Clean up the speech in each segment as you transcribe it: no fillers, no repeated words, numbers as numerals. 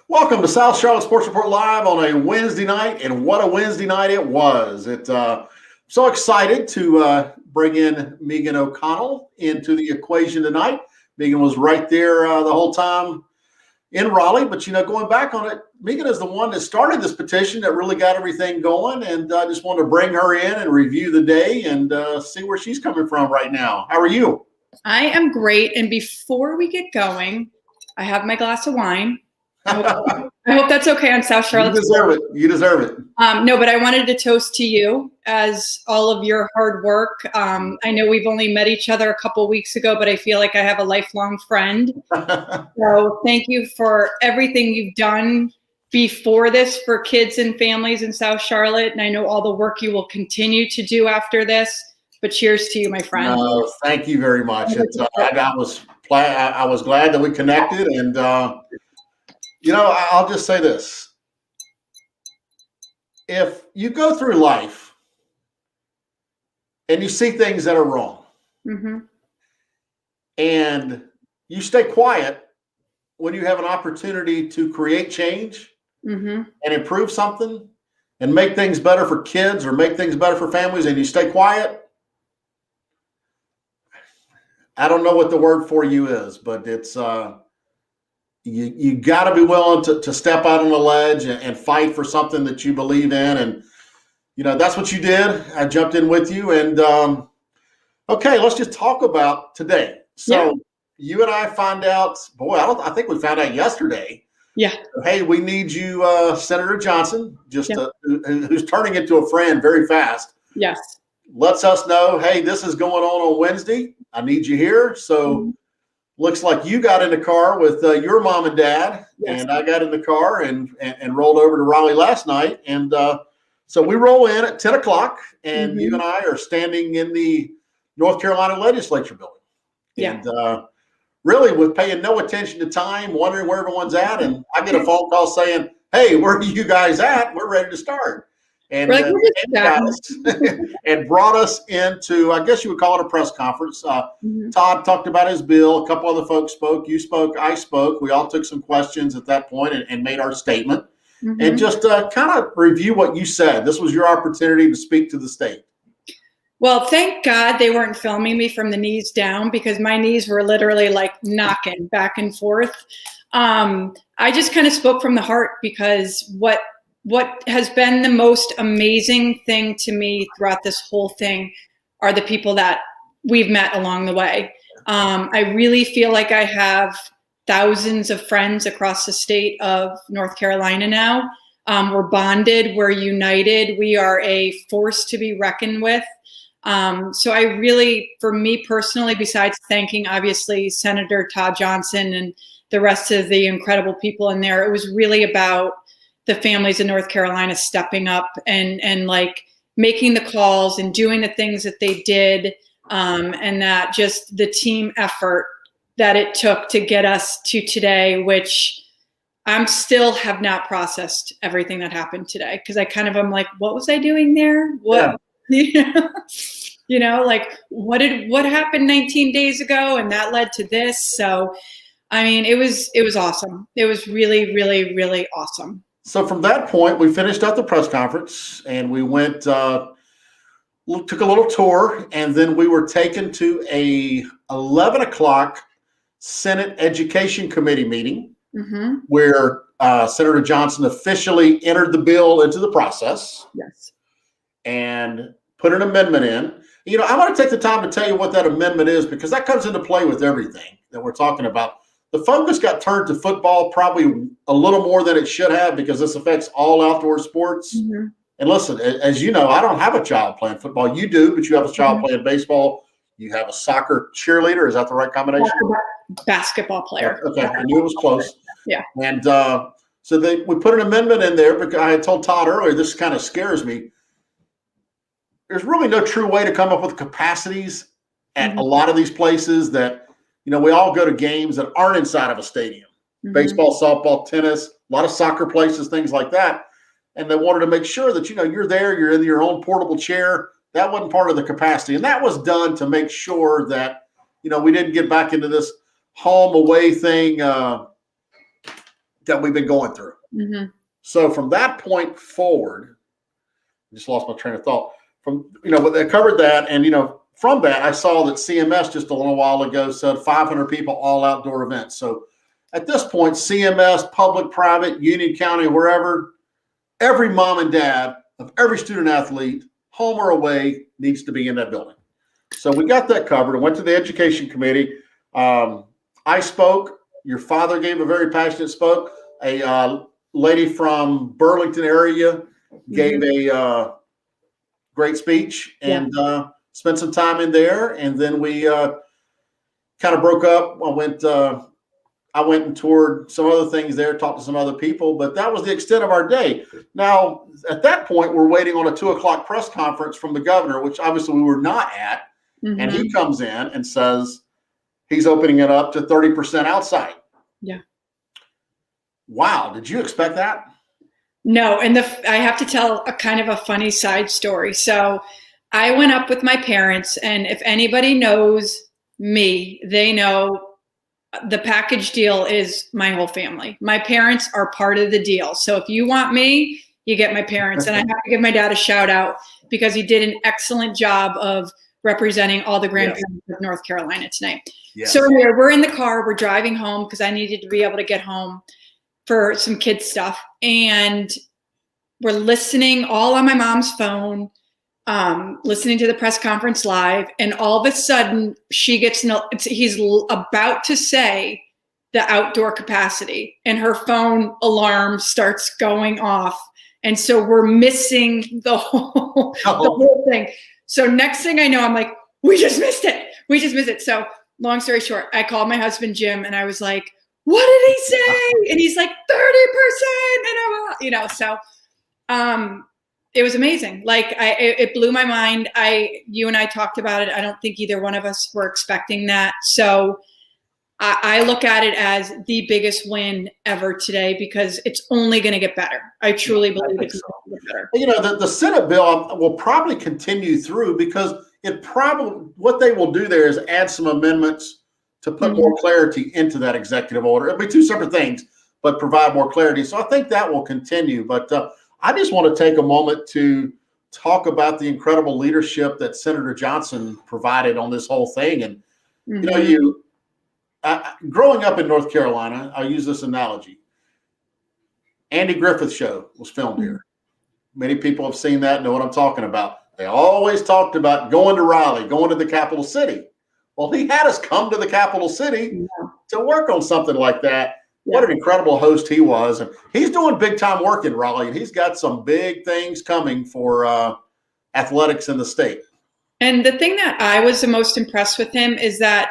Welcome to South Charlotte Sports Report Live on a Wednesday night, and what a Wednesday night it was. So excited to bring in Meagen O'Connell into the equation tonight. Meagen was right there the whole time in Raleigh, but going back on it, Meagen is the one that started this petition that really got everything going, and I just wanted to bring her in and review the day and see where she's coming from right now. How are you? I am great, and before we get going, I have my glass of wine. I hope that's okay on South Charlotte. You deserve it. You deserve it. No, but I wanted to toast to you as all of your hard work. I know we've only met each other a couple weeks ago, but I feel like I have a lifelong friend. So thank you for everything you've done before this for kids and families in South Charlotte. And I know all the work you will continue to do after this. But cheers to you, my friend. Thank you very much. I was glad that we connected, and I'll just say this. If you go through life and you see things that are wrong, and you stay quiet when you have an opportunity to create change and improve something and make things better for kids or make things better for families, and you stay quiet, I don't know what the word for you is, but it's you got to be willing to step out on the ledge and fight for something that you believe in. And, that's what you did. I jumped in with you. And, okay, let's just talk about today. So you and I find out, I think we found out yesterday. Yeah. Hey, we need you, Senator Johnson, who's turning into a friend very fast. Yes. Lets us know, hey, this is going on Wednesday. I need you here. So looks like you got in the car with your mom and dad, and I got in the car and rolled over to Raleigh last night. And so we roll in at 10 o'clock, and you and I are standing in the North Carolina Legislature building. Yeah. And really with paying no attention to time, wondering where everyone's at. And I get a phone call saying, hey, where are you guys at? We're ready to start. And, and brought us into, I guess you would call it a press conference. Todd talked about his bill. A couple other folks spoke. You spoke. I spoke. We all took some questions at that point and made our statement. And just kind of review what you said. This was your opportunity to speak to the state. Well, thank God they weren't filming me from the knees down, because my knees were literally like knocking back and forth. I just kind of spoke from the heart, because what has been the most amazing thing to me throughout this whole thing are the people that we've met along the way. I really feel like I have thousands of friends across the state of North Carolina now. We're bonded, we're united, we are a force to be reckoned with. So I really, for me personally, besides thanking obviously Senator Todd Johnson and the rest of the incredible people in there, it was really about the families in North Carolina stepping up and like making the calls and doing the things that they did. And that just the team effort that it took to get us to today, which I'm still have not processed everything that happened today. Cause I kind of, I'm like, what was I doing there? What, like what happened 19 days ago? And that led to this. So, I mean, it was awesome. It was really, really, really awesome. So from that point, we finished up the press conference and we went, took a little tour, and then we were taken to a 11 o'clock Senate Education Committee meeting where Senator Johnson officially entered the bill into the process. Yes. And put an amendment in. I want to take the time to tell you what that amendment is, because that comes into play with everything that we're talking about. The focus got turned to football probably a little more than it should have, because this affects all outdoor sports. And listen, as you know, I don't have a child playing football. You do, but you have a child playing baseball. You have a soccer cheerleader. Is that the right combination? Basketball player. Okay, I knew it was close. Yeah. And so we put an amendment in there, because I had told Todd earlier, this kind of scares me. There's really no true way to come up with capacities at a lot of these places that, we all go to games that aren't inside of a stadium. Baseball, softball, tennis, a lot of soccer places, things like that. And they wanted to make sure that, you're there, you're in your own portable chair. That wasn't part of the capacity. And that was done to make sure that, we didn't get back into this home away thing that we've been going through. Mm-hmm. So from that point forward, I just lost my train of thought. But they covered that, and from that, I saw that CMS just a little while ago said 500 people, all outdoor events. So at this point, CMS, public, private, Union County, wherever, every mom and dad of every student athlete, home or away, needs to be in that building. So we got that covered. I went to the education committee. I spoke. Your father gave a very passionate spoke. A lady from Burlington area gave a great speech and spent some time in there. And then we kind of broke up. I went and toured some other things there, talked to some other people, but that was the extent of our day. Now, at that point, we're waiting on a 2:00 press conference from the governor, which obviously we were not at. Mm-hmm. And he comes in and says he's opening it up to 30% outside. Yeah. Wow. Did you expect that? No. And I have to tell a kind of a funny side story. So I went up with my parents, and if anybody knows me, they know the package deal is my whole family. My parents are part of the deal. So if you want me, you get my parents. And I have to give my dad a shout out because he did an excellent job of representing all the grandparents of North Carolina tonight. Yes. So we're in the car, we're driving home because I needed to be able to get home for some kids stuff. And we're listening all on my mom's phone, listening to the press conference live. And all of a sudden he's about to say the outdoor capacity, and her phone alarm starts going off. And so we're missing the whole thing. So next thing I know, I'm like, we just missed it. So long story short, I called my husband, Jim, and I was like, what did he say? And he's like, 30%. And so it was amazing. Like it blew my mind. You and I talked about it. I don't think either one of us were expecting that. So I look at it as the biggest win ever today because it's only going to get better. I truly believe it's going to get better. The Senate bill will probably continue through because what they will do there is add some amendments to put more clarity into that executive order. It'll be two separate things, but provide more clarity. So I think that will continue. But I just want to take a moment to talk about the incredible leadership that Senator Johnson provided on this whole thing. And, growing up in North Carolina, I'll use this analogy. Andy Griffith's show was filmed here. Many people have seen that, know what I'm talking about. They always talked about going to Raleigh, going to the capital city. Well, he had us come to the capital city to work on something like that. What an incredible host he was. And he's doing big time work in Raleigh, and he's got some big things coming for athletics in the state. And the thing that I was the most impressed with him is that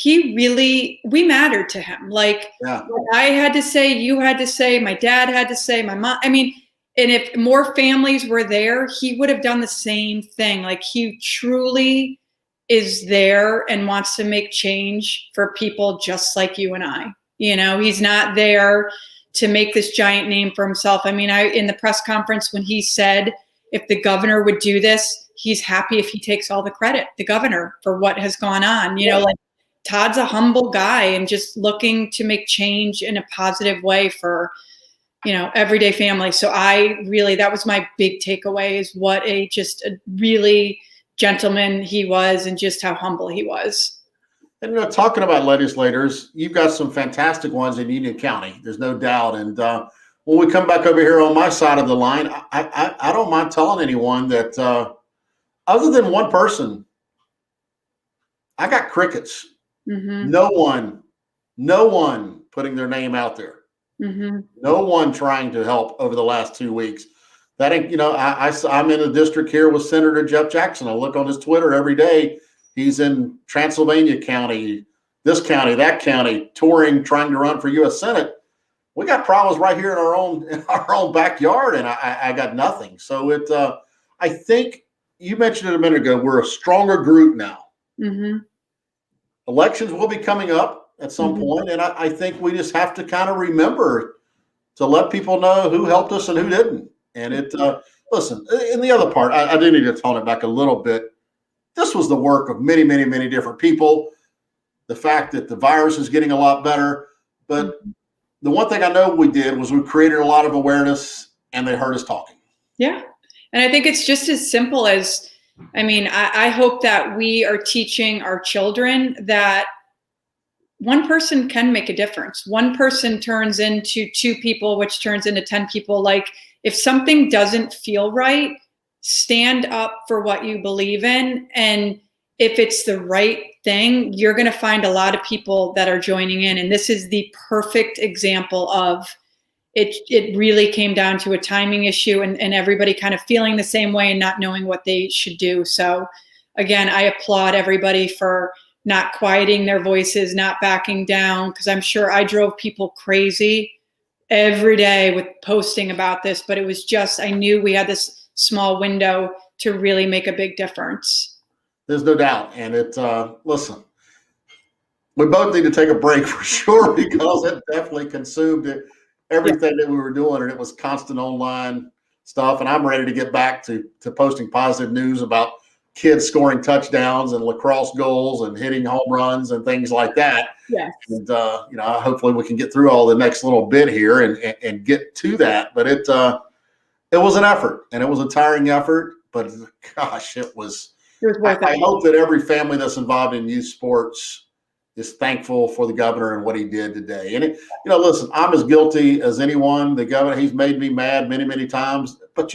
we mattered to him. Like what I had to say, you had to say, my dad had to say, my mom. I mean, and if more families were there, he would have done the same thing. Like he truly is there and wants to make change for people just like you and I. He's not there to make this giant name for himself. I mean, in the press conference when he said if the governor would do this, he's happy if he takes all the credit, the governor, for what has gone on. Like Todd's a humble guy and just looking to make change in a positive way for, everyday family. So that was my big takeaway is what a really gentleman he was and just how humble he was. And talking about legislators, you've got some fantastic ones in Union County. There's no doubt. And when we come back over here on my side of the line, I don't mind telling anyone that other than one person, I got crickets. Mm-hmm. No one putting their name out there. Mm-hmm. No one trying to help over the last 2 weeks. That ain't, I'm in a district here with Senator Jeff Jackson. I look on his Twitter every day. He's in Transylvania County, this county, that county, touring, trying to run for U.S. Senate. We got problems right here in our own backyard, and I got nothing. So I think you mentioned it a minute ago. We're a stronger group now. Mm-hmm. Elections will be coming up at some point, and I think we just have to kind of remember to let people know who helped us and who didn't. And listen, in the other part, I do need to tone it back a little bit. This was the work of many, many, many different people. The fact that the virus is getting a lot better, but the one thing I know we did was we created a lot of awareness, and they heard us talking. Yeah. And I think it's just as simple as, I hope that we are teaching our children that one person can make a difference. One person turns into 2 people, which turns into 10 people. Like, if something doesn't feel right, stand up for what you believe in. And if it's the right thing, you're going to find a lot of people that are joining in. And this is the perfect example of it. It really came down to a timing issue, and everybody kind of feeling the same way and not knowing what they should do. So again, I applaud everybody for not quieting their voices, not backing down, because I'm sure I drove people crazy every day with posting about this, but it was just, I knew we had this small window to really make a big difference. There's no doubt. And listen, we both need to take a break for sure, because it definitely consumed everything that we were doing, and it was constant online stuff. And I'm ready to get back to posting positive news about kids scoring touchdowns and lacrosse goals and hitting home runs and things like that. Yes. And hopefully we can get through all the next little bit here and get to that. But it was an effort, and it was a tiring effort. But gosh, it was worth it. I hope that every family that's involved in youth sports is thankful for the governor and what he did today. And listen, I'm as guilty as anyone. The governor, he's made me mad many, many times. But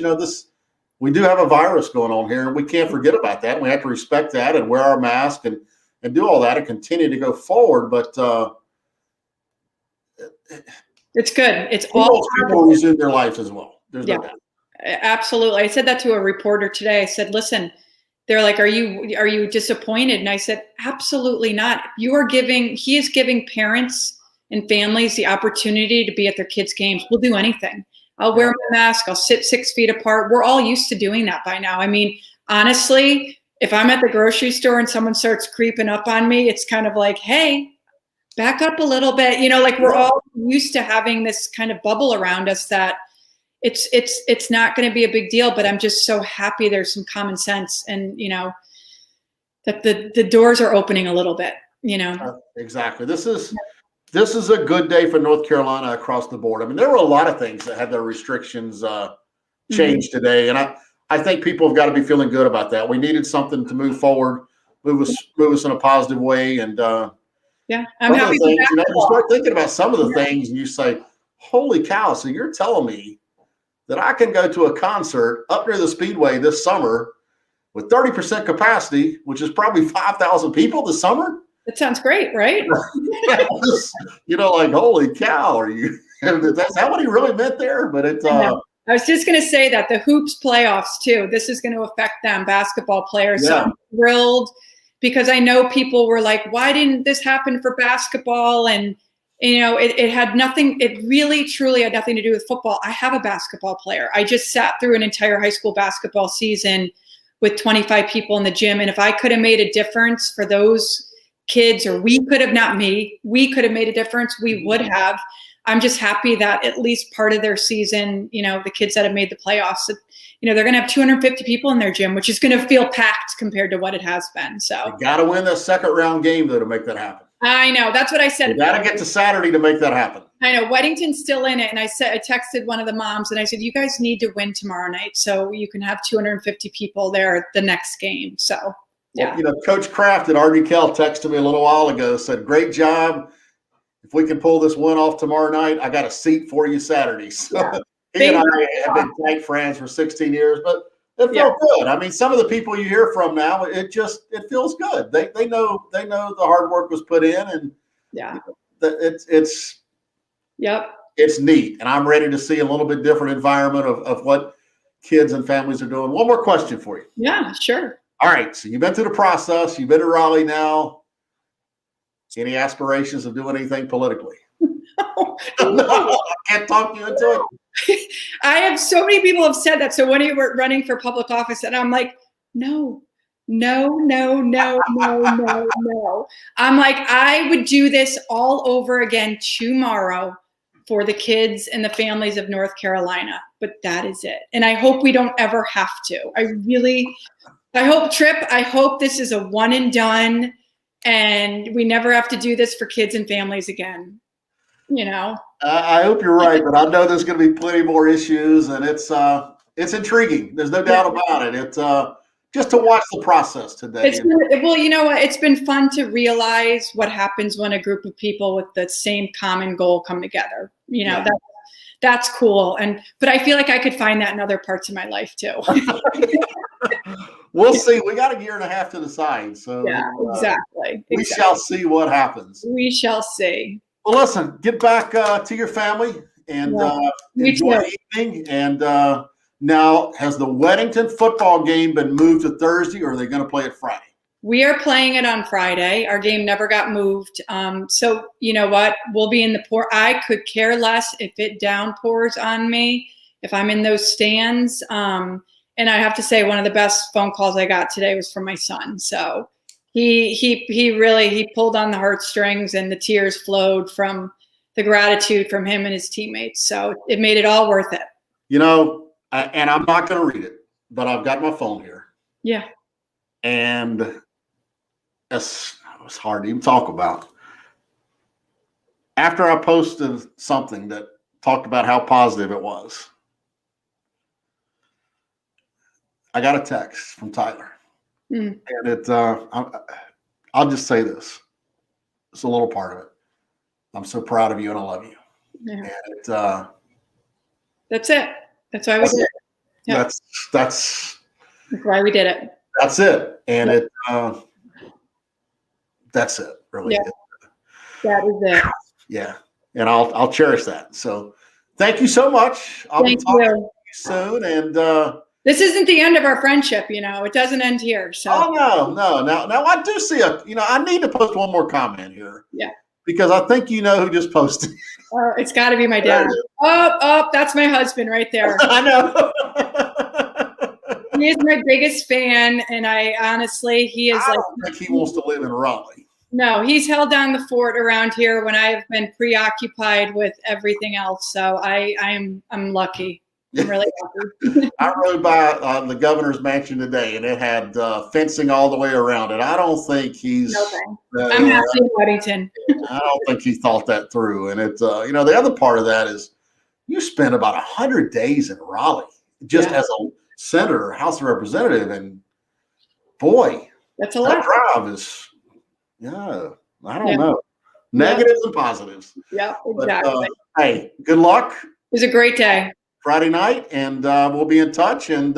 we do have a virus going on here, and we can't forget about that. We have to respect that and wear our mask and do all that and continue to go forward. But it's good. It's all people resume their life as well. There's no doubt. Absolutely. I said that to a reporter today. I said, listen, they're like, are you disappointed? And I said, absolutely not. He is giving parents and families the opportunity to be at their kids' games. We'll do anything. I'll wear my mask. I'll sit 6 feet apart. We're all used to doing that by now. Honestly, if I'm at the grocery store and someone starts creeping up on me, it's kind of like, hey, back up a little bit. We're all used to having this kind of bubble around us that it's not going to be a big deal. But I'm just so happy there's some common sense, and that the doors are opening a little bit. Exactly. This is a good day for North Carolina across the board. There were a lot of things that had their restrictions changed today, and I think people have got to be feeling good about that. We needed something to move forward, move us in a positive way, and I'm happy. You start thinking about some of the things, and you say, "Holy cow!" So you're telling me that I can go to a concert up near the Speedway this summer with 30% capacity, which is probably 5,000 people this summer? That sounds great, right? Like, holy cow, are you? That's that what he really meant there? But it's. I was just going to say that the hoops playoffs too. This is going to affect them, basketball players. Yeah. So I'm thrilled, because I know people were like, "Why didn't this happen for basketball?" And it had nothing. It really, truly had nothing to do with football. I have a basketball player. I just sat through an entire high school basketball season with 25 people in the gym, and if I could have made a difference for those kids, or we could have made a difference, we would have. I'm just happy that at least part of their season, the kids that have made the playoffs, they're going to have 250 people in their gym, which is going to feel packed compared to what it has been. So you got to win the second round game though to make that happen. I know. That's what I said. You got to get to Saturday to make that happen. I know. Weddington's still in it. And I texted one of the moms and I said, you guys need to win tomorrow night so you can have 250 people there at the next game. So, yeah. Well, Coach Kraft at RD Cal texted me a little while ago, said, great job. If we can pull this win off tomorrow night, I got a seat for you Saturday. So he and I have been tight friends for 16 years, but it felt good. Some of the people you hear from now, it feels good. They know the hard work was put in, and it's neat. And I'm ready to see a little bit different environment of what kids and families are doing. One more question for you. Yeah, sure. All right. So you've been through the process. You've been to Raleigh now. Any aspirations of doing anything politically? No, I can't talk you into it. I have so many people have said that. So when you were running for public office, and I'm like, no. I'm like, I would do this all over again tomorrow for the kids and the families of North Carolina. But that is it. And I hope we don't ever have to. I hope, Tripp, this is a one and done, and we never have to do this for kids and families again. I hope you're right, but I know there's going to be plenty more issues, and it's intriguing. There's no doubt about it. It's just to watch the process today. Well, you know what? It's been fun to realize what happens when a group of people with the same common goal come together. You know, that's cool. But I feel like I could find that in other parts of my life too. We'll see. We got a year and a half to decide. So yeah, exactly. We shall see what happens. We shall see. Well, listen, get back to your family and enjoy the evening. And now, has the Weddington football game been moved to Thursday, or are they going to play it Friday? We are playing it on Friday. Our game never got moved. So you know what? We'll be in the pour. I could care less if it downpours on me, if I'm in those stands. And I have to say, one of the best phone calls I got today was from my son. So he really pulled on the heartstrings, and the tears flowed from the gratitude from him and his teammates. So it made it all worth it. You know, and I'm not going to read it, but I've got my phone here. Yeah. And it's hard to even talk about. After I posted something that talked about how positive it was, I got a text from Tyler. And I'll just say this. It's a little part of it. I'm so proud of you and I love you. Yeah. And that's it. That's why we did it. Yeah. That's why we did it. That's it. And that's it, really. Yeah. That is it. Yeah. And I'll cherish that. So thank you so much. I'll be talking to you soon. And this isn't the end of our friendship, you know. It doesn't end here. So. Oh no. Now I do see I need to post one more comment here. Yeah. Because I think you know who just posted. It's got to be my dad. Oh, that's my husband right there. I know. He is my biggest fan, and I honestly, he is I don't think he wants to live in Raleigh. No, he's held down the fort around here when I've been preoccupied with everything else. So I'm lucky. I'm really happy. I rode by the governor's mansion today, and it had fencing all the way around it. I don't think he's. I'm happy in Weddington. I don't think he thought that through. And it's the other part of that is you spent about 100 days in Raleigh just as a senator, House of Representative, and boy, that's a lot. That drive is, I don't know, negatives and positives. Yeah, exactly. But, hey, good luck. It was a great day. Friday night, and we'll be in touch. And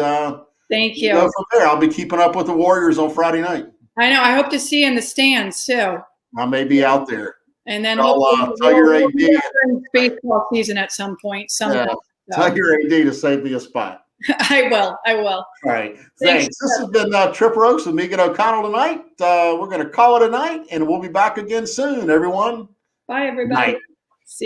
thank you. Go from there. I'll be keeping up with the Warriors on Friday night. I know. I hope to see you in the stands too. I may be out there. And then I'll tell your AD baseball season at some point. Tell your AD to save me a spot. I will. All right. Thanks. This has been Tripp Roakes with Meagen O'Connell tonight. We're going to call it a night, and we'll be back again soon, everyone. Bye, everybody. Night. See you.